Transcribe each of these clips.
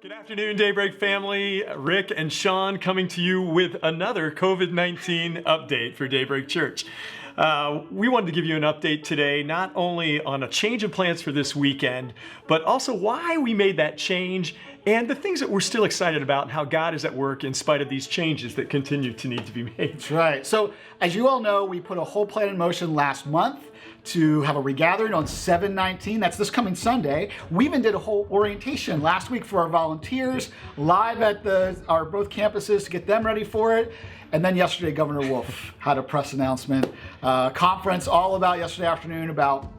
Good afternoon, Daybreak family. Rick and Sean coming to you with another COVID-19 update for Daybreak Church. We wanted to give you an update today, not only on a change of plans for this weekend, but also why we made that change and the things that we're still excited about and how God is at work in spite of these changes that continue to need to be made. That's right. So as you all know, we put a whole plan in motion last month to have a regathering on 7/19. That's this coming Sunday. We even did a whole orientation last week for our volunteers, live at our both campuses to get them ready for it. And then yesterday, Governor Wolf had a press announcement, conference all about yesterday afternoon about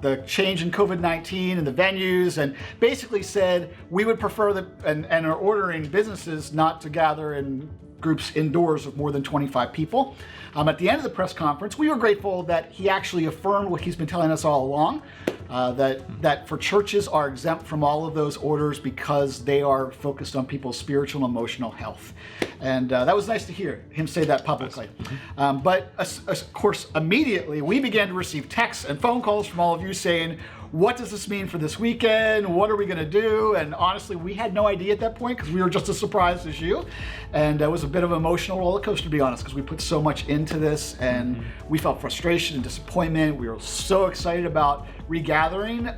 the change in COVID-19 and the venues, and basically said we would prefer that and are ordering businesses not to gather in groups indoors of more than 25 people. At the end of the press conference, we were grateful that he actually affirmed what he's been telling us all along, that for churches are exempt from all of those orders because they are focused on people's spiritual and emotional health. And that was nice to hear him say that publicly. But of course, immediately we began to receive texts and phone calls from all of you saying, what does this mean for this weekend? What are we going to do? And honestly, we had no idea at that point because we were just as surprised as you. And it was a bit of an emotional roller coaster, to be honest, because we put so much into this and we felt frustration and disappointment. We were so excited about regathering.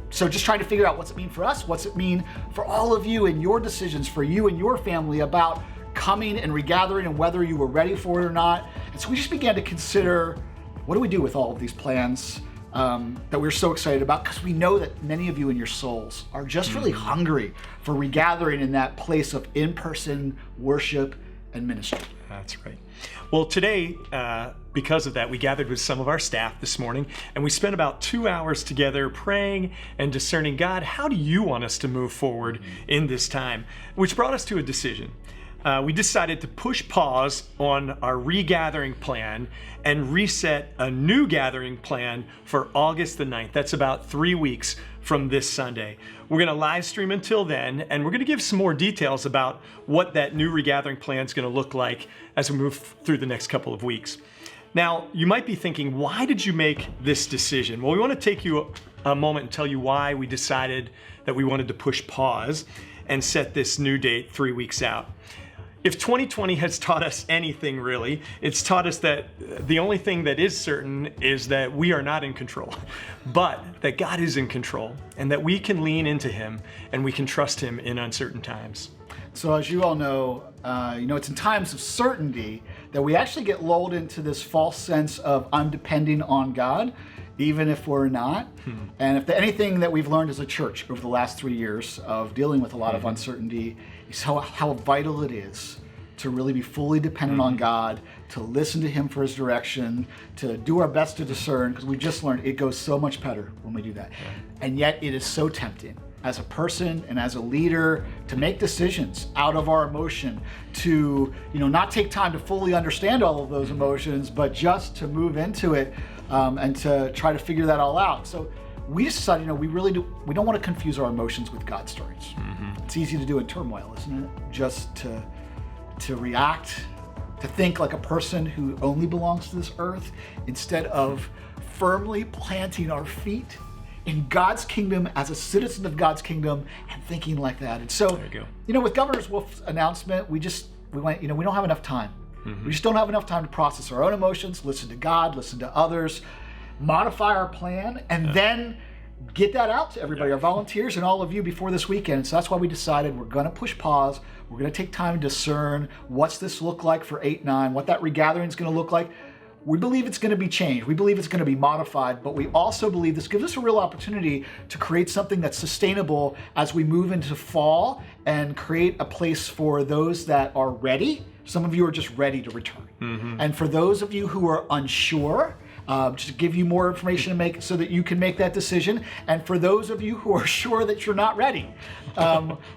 So just trying to figure out what's it mean for us? What's it mean for all of you and your decisions, for you and your family about coming and regathering and whether you were ready for it or not. And so we just began to consider, what do we do with all of these plans? That we're so excited about, because we know that many of you in your souls are just really hungry for regathering in that place of in-person worship and ministry. That's right. Well, today, because of that, we gathered with some of our staff this morning, and we spent about 2 hours together praying and discerning, God, how do you want us to move forward in this time? Which brought us to a decision. We decided to push pause on our regathering plan and reset a new gathering plan for August the 9th. That's about 3 weeks from this Sunday. We're going to live stream until then, and we're going to give some more details about what that new regathering plan is going to look like as we move through the next couple of weeks. Now, you might be thinking, why did you make this decision? Well, we want to take you a moment and tell you why we decided that we wanted to push pause and set this new date 3 weeks out. If 2020 has taught us anything, really, it's taught us that the only thing that is certain is that we are not in control, but that God is in control and that we can lean into Him and we can trust Him in uncertain times. So as you all know, it's in times of certainty that we actually get lulled into this false sense of I'm depending on God, even if we're not. And if anything that we've learned as a church over the last 3 years of dealing with a lot of uncertainty is how vital it is to really be fully dependent on God, to listen to Him for His direction, to do our best to discern, because we just learned it goes so much better when we do that. And yet it is so tempting as a person and as a leader to make decisions out of our emotion, to not take time to fully understand all of those emotions, but just to move into it and to try to figure that all out. So we decided, we don't want to confuse our emotions with God's stories. It's easy to do in turmoil, isn't it? Just to react, to think like a person who only belongs to this earth, instead of firmly planting our feet in God's kingdom as a citizen of God's kingdom and thinking like that. And so, there you go. With Governor Wolf's announcement, we went, we don't have enough time. We just don't have enough time to process our own emotions, listen to God, listen to others, modify our plan, and then get that out to everybody, our volunteers and all of you before this weekend. So that's why we decided we're going to push pause. We're going to take time to discern what's this look like for 8-9, what that regathering is going to look like. We believe it's going to be changed. We believe it's going to be modified, but we also believe this gives us a real opportunity to create something that's sustainable as we move into fall and create a place for those that are ready. Some of you are just ready to return. And for those of you who are unsure, just to give you more information to make so that you can make that decision. And for those of you who are sure that you're not ready,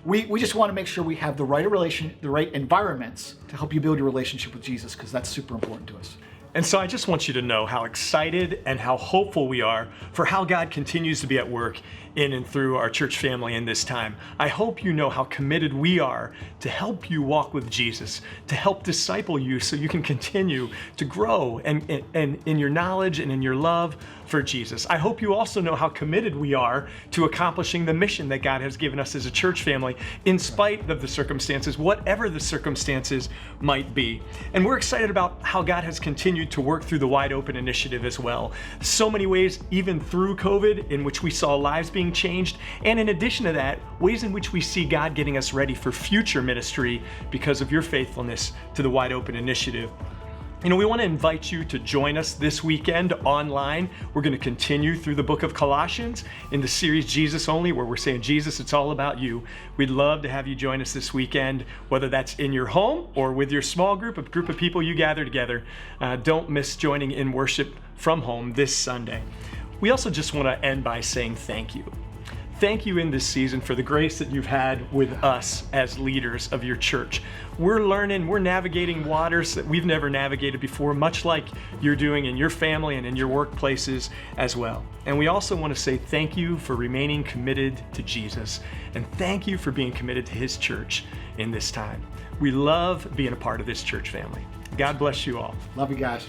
we just want to make sure we have the right environments to help you build your relationship with Jesus, because that's super important to us. And so I just want you to know how excited and how hopeful we are for how God continues to be at work in and through our church family in this time. I hope you know how committed we are to help you walk with Jesus, to help disciple you so you can continue to grow and in your knowledge and in your love for Jesus. I hope you also know how committed we are to accomplishing the mission that God has given us as a church family in spite of the circumstances, whatever the circumstances might be. And we're excited about how God has continued to work through the Wide Open initiative as well. So many ways, even through COVID, in which we saw lives being changed. And in addition to that, ways in which we see God getting us ready for future ministry because of your faithfulness to the Wide Open initiative. You know, we want to invite you to join us this weekend online. We're going to continue through the book of Colossians in the series Jesus Only, where we're saying, Jesus, it's all about you. We'd love to have you join us this weekend, whether that's in your home or with your small group of people you gather together. Don't miss joining in worship from home this Sunday. We also just want to end by saying thank you. Thank you in this season for the grace that you've had with us as leaders of your church. We're learning, we're navigating waters that we've never navigated before, much like you're doing in your family and in your workplaces as well. And we also want to say thank you for remaining committed to Jesus, and thank you for being committed to his church in this time. We love being a part of this church family. God bless you all. Love you guys.